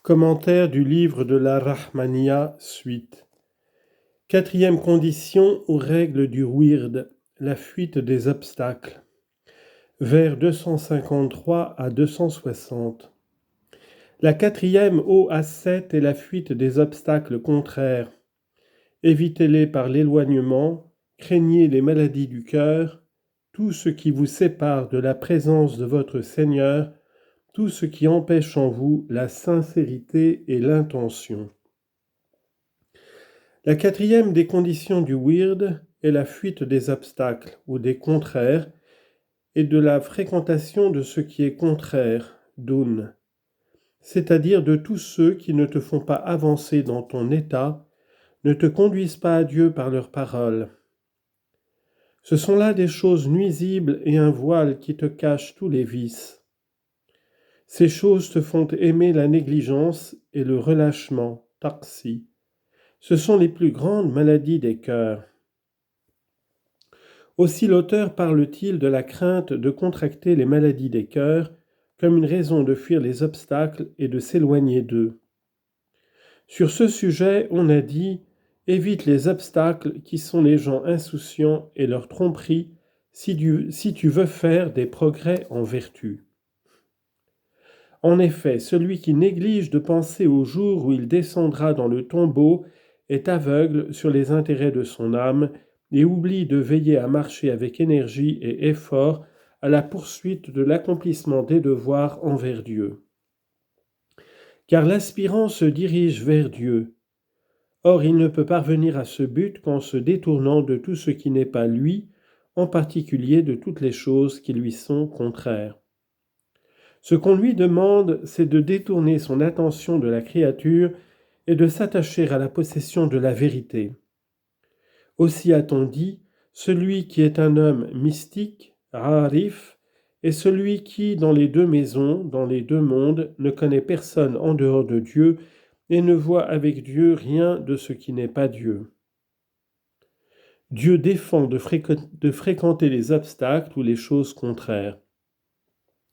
Commentaire du livre de la Rahmaniya, suite. Quatrième condition ou règle du wird, la fuite des obstacles. Vers 253 à 260. La quatrième O-A-7 est la fuite des obstacles contraires. Évitez-les par l'éloignement, craignez les maladies du cœur, tout ce qui vous sépare de la présence de votre Seigneur, tout ce qui empêche en vous la sincérité et l'intention. La quatrième des conditions du wird est la fuite des obstacles ou des contraires et de la fréquentation de ce qui est contraire, dun, c'est-à-dire de tous ceux qui ne te font pas avancer dans ton état, ne te conduisent pas à Dieu par leurs paroles. Ce sont là des choses nuisibles et un voile qui te cache tous les vices. Ces choses te font aimer la négligence et le relâchement, taqsi. Ce sont les plus grandes maladies des cœurs. Aussi l'auteur parle-t-il de la crainte de contracter les maladies des cœurs comme une raison de fuir les obstacles et de s'éloigner d'eux. Sur ce sujet, on a dit « Évite les obstacles qui sont les gens insouciants et leurs tromperies si tu veux faire des progrès en vertu. » En effet, celui qui néglige de penser au jour où il descendra dans le tombeau est aveugle sur les intérêts de son âme et oublie de veiller à marcher avec énergie et effort à la poursuite de l'accomplissement des devoirs envers Dieu. Car l'aspirant se dirige vers Dieu. Or, il ne peut parvenir à ce but qu'en se détournant de tout ce qui n'est pas lui, en particulier de toutes les choses qui lui sont contraires. Ce qu'on lui demande, c'est de détourner son attention de la créature et de s'attacher à la possession de la vérité. Aussi a-t-on dit, celui qui est un homme mystique, Arif, est celui qui, dans les deux maisons, dans les deux mondes, ne connaît personne en dehors de Dieu et ne voit avec Dieu rien de ce qui n'est pas Dieu. Dieu défend de fréquenter les obstacles ou les choses contraires.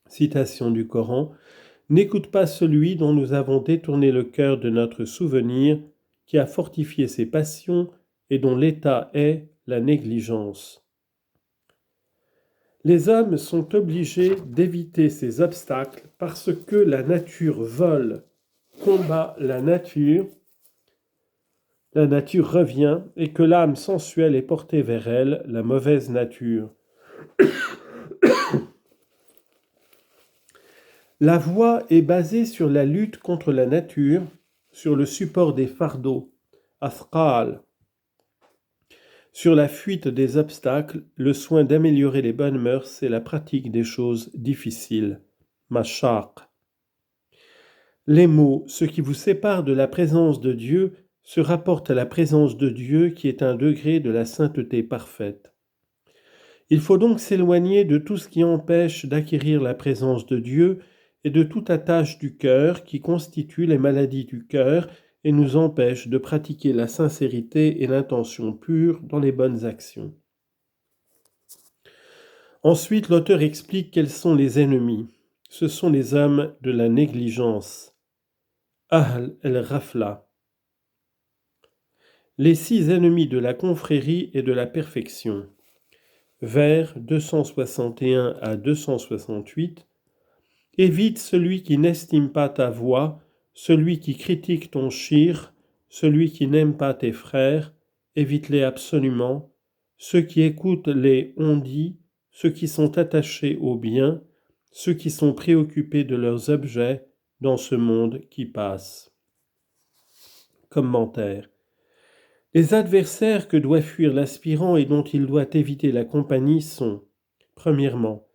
Citation du Coran, « N'écoute pas celui dont nous avons détourné le cœur de notre souvenir, qui a fortifié ses passions et dont l'état est la négligence. » Les hommes sont obligés d'éviter ces obstacles parce que la nature vole, combat la nature revient et que l'âme sensuelle est portée vers elle, la mauvaise nature. La voie est basée sur la lutte contre la nature, sur le support des fardeaux, athqal, sur la fuite des obstacles, le soin d'améliorer les bonnes mœurs et la pratique des choses difficiles, mashaq. Les mots « ce qui vous sépare de la présence de Dieu » se rapportent à la présence de Dieu qui est un degré de la sainteté parfaite. Il faut donc s'éloigner de tout ce qui empêche d'acquérir la présence de Dieu et de toute attache du cœur qui constitue les maladies du cœur et nous empêche de pratiquer la sincérité et l'intention pure dans les bonnes actions. Ensuite, l'auteur explique quels sont les ennemis. Ce sont les hommes de la négligence. Ahl el-Rafla. Les 6 ennemis de la confrérie et de la perfection. Vers 261 à 268. Évite celui qui n'estime pas ta voix, celui qui critique ton shir, celui qui n'aime pas tes frères, évite-les absolument, ceux qui écoutent les on-dit, ceux qui sont attachés au bien, ceux qui sont préoccupés de leurs objets dans ce monde qui passe. Commentaire. Les adversaires que doit fuir l'aspirant et dont il doit éviter la compagnie sont, premièrement,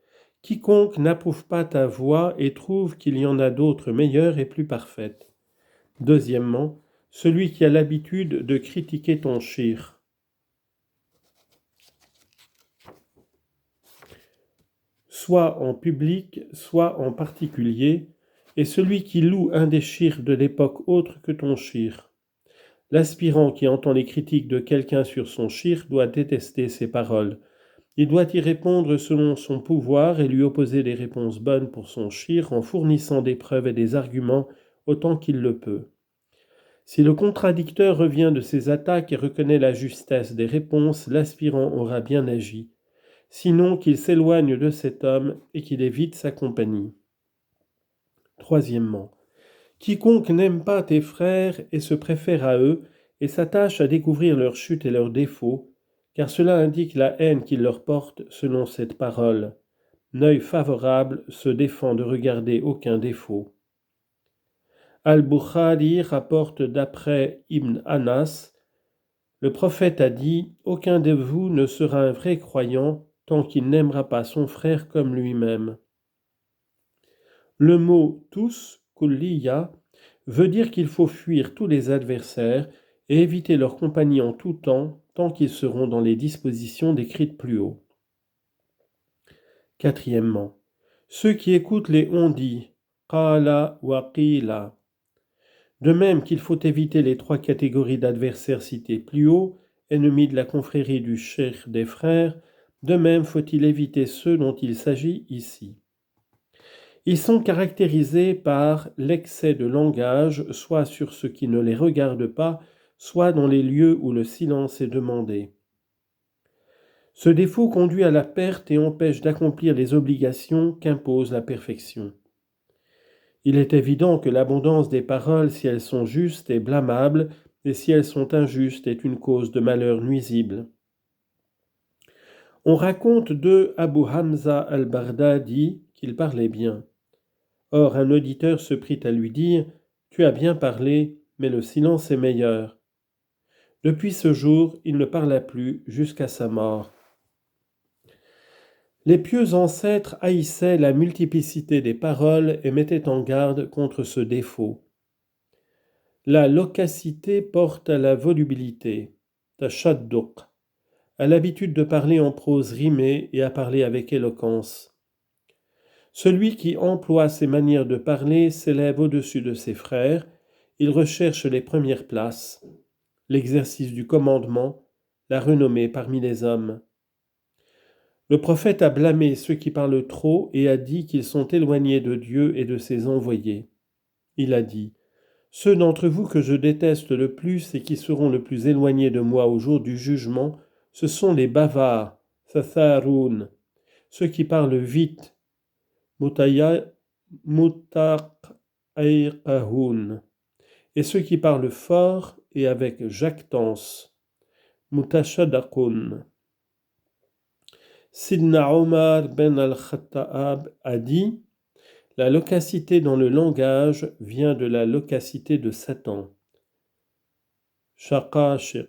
quiconque n'approuve pas ta voie et trouve qu'il y en a d'autres meilleures et plus parfaites. Deuxièmement, celui qui a l'habitude de critiquer ton shir. Soit en public, soit en particulier, et celui qui loue un des shirs de l'époque autre que ton shir. L'aspirant qui entend les critiques de quelqu'un sur son shir doit détester ses paroles. Il doit y répondre selon son pouvoir et lui opposer des réponses bonnes pour son shir en fournissant des preuves et des arguments autant qu'il le peut. Si le contradicteur revient de ses attaques et reconnaît la justesse des réponses, l'aspirant aura bien agi. Sinon qu'il s'éloigne de cet homme et qu'il évite sa compagnie. Troisièmement, quiconque n'aime pas tes frères et se préfère à eux et s'attache à découvrir leurs chutes et leurs défauts, car cela indique la haine qu'il leur porte selon cette parole. L'œil favorable se défend de regarder aucun défaut. Al-Bukhari rapporte d'après Ibn Anas, le prophète a dit « Aucun de vous ne sera un vrai croyant tant qu'il n'aimera pas son frère comme lui-même. » Le mot « tous » kulliya veut dire qu'il faut fuir tous les adversaires et éviter leur compagnie en tout temps, tant qu'ils seront dans les dispositions décrites plus haut. Quatrièmement, ceux qui écoutent les on-dit, qala wa qila. De même qu'il faut éviter les trois catégories d'adversaires cités plus haut, ennemis de la confrérie du cheikh des frères, de même faut-il éviter ceux dont il s'agit ici. Ils sont caractérisés par l'excès de langage, soit sur ce qui ne les regarde pas, soit dans les lieux où le silence est demandé. Ce défaut conduit à la perte et empêche d'accomplir les obligations qu'impose la perfection. Il est évident que l'abondance des paroles, si elles sont justes, est blâmable, et si elles sont injustes, est une cause de malheur nuisible. On raconte de Abu Hamza al-Bardadi qu'il parlait bien. Or, un auditeur se prit à lui dire « Tu as bien parlé, mais le silence est meilleur. » Depuis ce jour, il ne parla plus jusqu'à sa mort. Les pieux ancêtres haïssaient la multiplicité des paroles et mettaient en garde contre ce défaut. La loquacité porte à la volubilité, tashadduq, à l'habitude de parler en prose rimée et à parler avec éloquence. Celui qui emploie ces manières de parler s'élève au-dessus de ses frères, il recherche les premières places, l'exercice du commandement, la renommée parmi les hommes. Le prophète a blâmé ceux qui parlent trop et a dit qu'ils sont éloignés de Dieu et de ses envoyés. Il a dit « Ceux d'entre vous que je déteste le plus et qui seront le plus éloignés de moi au jour du jugement, ce sont les bavards, satharoun, ceux qui parlent vite, mutaqayqahoun, et ceux qui parlent fort et avec jactance, mutashadaqun. » Sidna Omar ben al-Khattab a dit « La loquacité dans le langage vient de la loquacité de Satan. » Shaqashiq.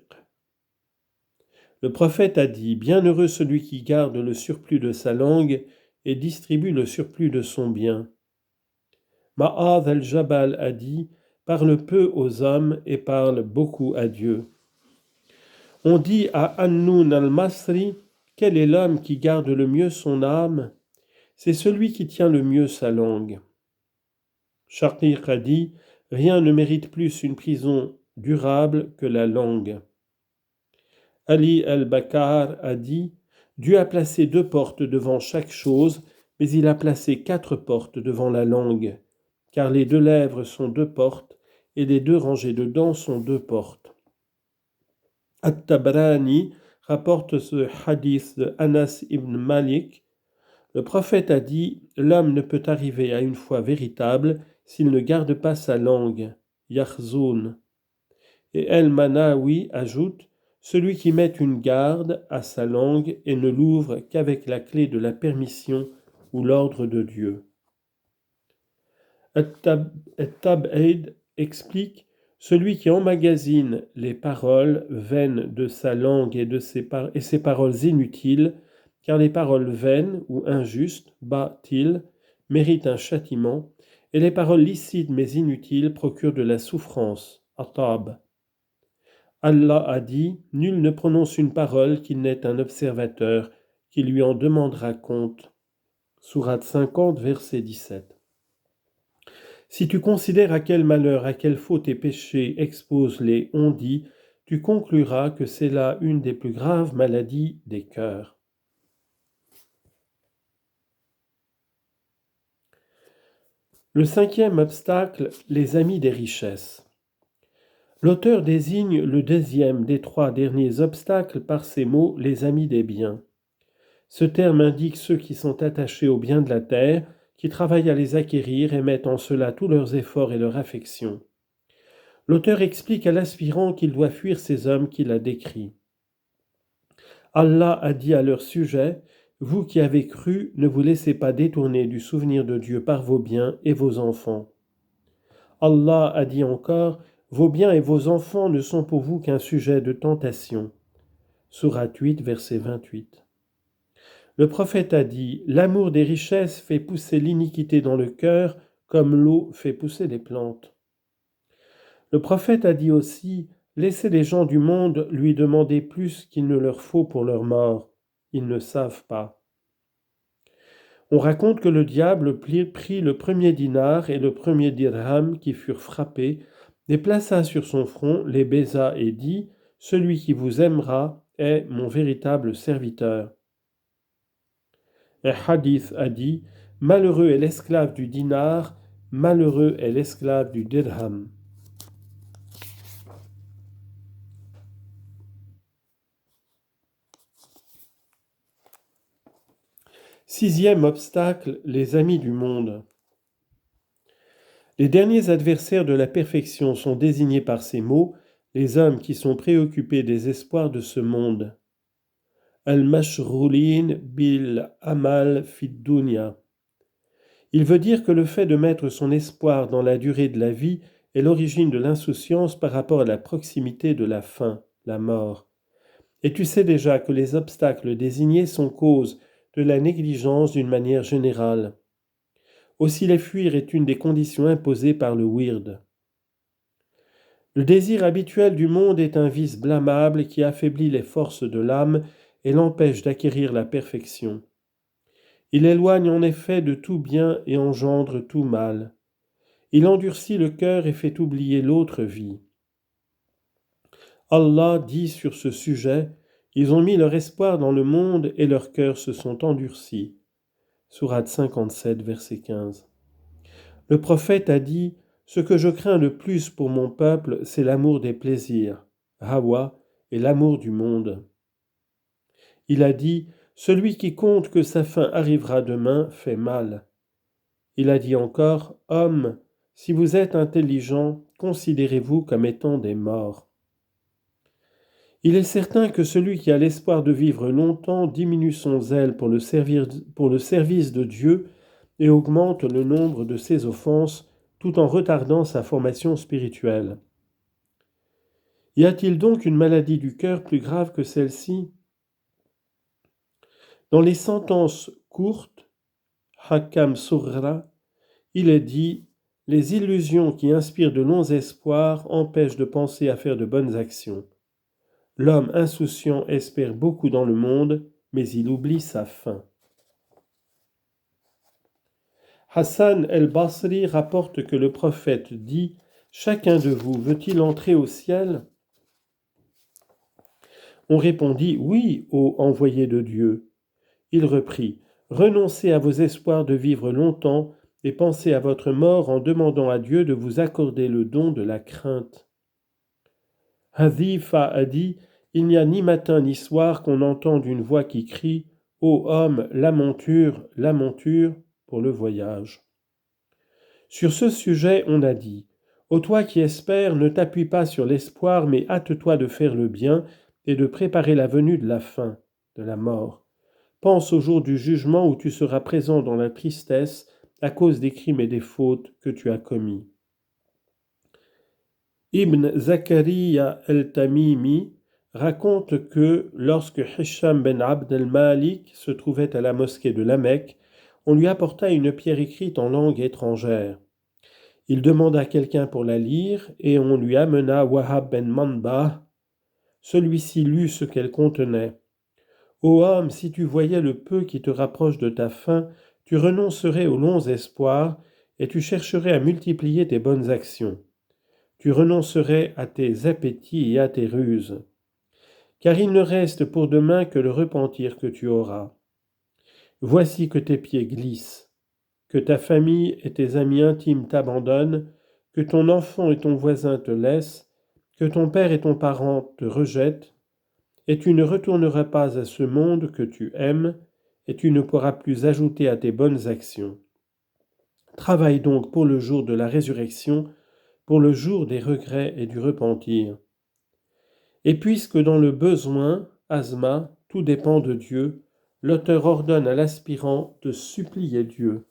Le prophète a dit « Bienheureux celui qui garde le surplus de sa langue et distribue le surplus de son bien. » Ma'ad al-Jabal a dit « Parle peu aux hommes et parle beaucoup à Dieu. » On dit à An-Nun al-Masri « Quel est l'homme qui garde le mieux son âme ? C'est celui qui tient le mieux sa langue. » Shaqiq a dit « Rien ne mérite plus une prison durable que la langue. » Ali al-Bakar a dit « Dieu a placé 2 portes devant chaque chose, mais il a placé 4 portes devant la langue, car les 2 lèvres sont 2 portes, et les 2 rangées de dents sont 2 portes. » At-Tabrani rapporte ce hadith de Anas ibn Malik. Le prophète a dit « L'homme ne peut arriver à une foi véritable s'il ne garde pas sa langue, yakhzoun. » Et El-Manawi ajoute « Celui qui met une garde à sa langue et ne l'ouvre qu'avec la clé de la permission ou l'ordre de Dieu. » At-Tab'id explique « Celui qui emmagasine les paroles vaines de sa langue et ses paroles inutiles, car les paroles vaines ou injustes, batil, méritent un châtiment, et les paroles licites mais inutiles procurent de la souffrance, atab. Allah a dit, nul ne prononce une parole qu'il n'ait un observateur, qui lui en demandera compte. Sourate 50, verset 17. Si tu considères à quel malheur, à quelle faute et péché exposent les on-dit, tu concluras que c'est là une des plus graves maladies des cœurs. Le cinquième obstacle, les amis des richesses. L'auteur désigne le deuxième des trois derniers obstacles par ces mots, les amis des biens. Ce terme indique ceux qui sont attachés aux biens de la terre, qui travaillent à les acquérir et mettent en cela tous leurs efforts et leur affection. L'auteur explique à l'aspirant qu'il doit fuir ces hommes qu'il a décrits. Allah a dit à leur sujet, « Vous qui avez cru, ne vous laissez pas détourner du souvenir de Dieu par vos biens et vos enfants. » Allah a dit encore, « Vos biens et vos enfants ne sont pour vous qu'un sujet de tentation. » Sourate 8, verset 28. Le prophète a dit, « L'amour des richesses fait pousser l'iniquité dans le cœur, comme l'eau fait pousser les plantes. » Le prophète a dit aussi, « Laissez les gens du monde lui demander plus qu'il ne leur faut pour leur mort. Ils ne savent pas. » On raconte que le diable prit le premier dinar et le premier dirham qui furent frappés, les plaça sur son front, les baisa et dit, « Celui qui vous aimera est mon véritable serviteur. » Un hadith a dit, « Malheureux est l'esclave du dinar, malheureux est l'esclave du dirham. » Sixième obstacle, les amis du monde. Les derniers adversaires de la perfection sont désignés par ces mots, les hommes qui sont préoccupés des espoirs de ce monde. Al-mashghulin bil amal fid dunya. Il veut dire que le fait de mettre son espoir dans la durée de la vie est l'origine de l'insouciance par rapport à la proximité de la fin, la mort. Et tu sais déjà que les obstacles désignés sont cause de la négligence d'une manière générale. Aussi les fuir est une des conditions imposées par le wird. Le désir habituel du monde est un vice blâmable qui affaiblit les forces de l'âme et l'empêche d'acquérir la perfection. Il éloigne en effet de tout bien et engendre tout mal. Il endurcit le cœur et fait oublier l'autre vie. Allah dit sur ce sujet, « Ils ont mis leur espoir dans le monde et leurs cœurs se sont endurcis. » Sourate 57, verset 15. Le prophète a dit, « Ce que je crains le plus pour mon peuple, c'est l'amour des plaisirs, hawa, et l'amour du monde. » Il a dit, « Celui qui compte que sa fin arrivera demain fait mal. » Il a dit encore, « Homme, si vous êtes intelligent, considérez-vous comme étant des morts. » Il est certain que celui qui a l'espoir de vivre longtemps diminue son zèle pour le service de Dieu et augmente le nombre de ses offenses tout en retardant sa formation spirituelle. Y a-t-il donc une maladie du cœur plus grave que celle-ci? Dans les sentences courtes, Hakam Surra, il est dit « Les illusions qui inspirent de longs espoirs empêchent de penser à faire de bonnes actions. L'homme insouciant espère beaucoup dans le monde, mais il oublie sa fin. » Hassan el-Basri rapporte que le prophète dit « Chacun de vous veut-il entrer au ciel ?» On répondit « Oui, ô envoyé de Dieu. » Il reprit « Renoncez à vos espoirs de vivre longtemps et pensez à votre mort en demandant à Dieu de vous accorder le don de la crainte. » Hadhifa a dit « Il n'y a ni matin ni soir qu'on entende une voix qui crie « Ô homme, la monture, pour le voyage. » Sur ce sujet, on a dit « Ô toi qui espères, ne t'appuie pas sur l'espoir, mais hâte-toi de faire le bien et de préparer la venue de la fin, de la mort. Pense au jour du jugement où tu seras présent dans la tristesse à cause des crimes et des fautes que tu as commis. » Ibn Zakaria el-Tamimi raconte que lorsque Hisham ben Abd el-Malik se trouvait à la mosquée de la Mecque, on lui apporta une pierre écrite en langue étrangère. Il demanda quelqu'un pour la lire et on lui amena Wahab ben Manbah. Celui-ci lut ce qu'elle contenait. « Ô homme, si tu voyais le peu qui te rapproche de ta fin, tu renoncerais aux longs espoirs et tu chercherais à multiplier tes bonnes actions. Tu renoncerais à tes appétits et à tes ruses. Car il ne reste pour demain que le repentir que tu auras. Voici que tes pieds glissent. que ta famille et tes amis intimes t'abandonnent, que ton enfant et ton voisin te laissent, que ton père et ton parent te rejettent, et tu ne retourneras pas à ce monde que tu aimes, et tu ne pourras plus ajouter à tes bonnes actions. Travaille donc pour le jour de la résurrection, pour le jour des regrets et du repentir. Et puisque dans le besoin, asma, tout dépend de Dieu, l'auteur ordonne à l'aspirant de supplier Dieu.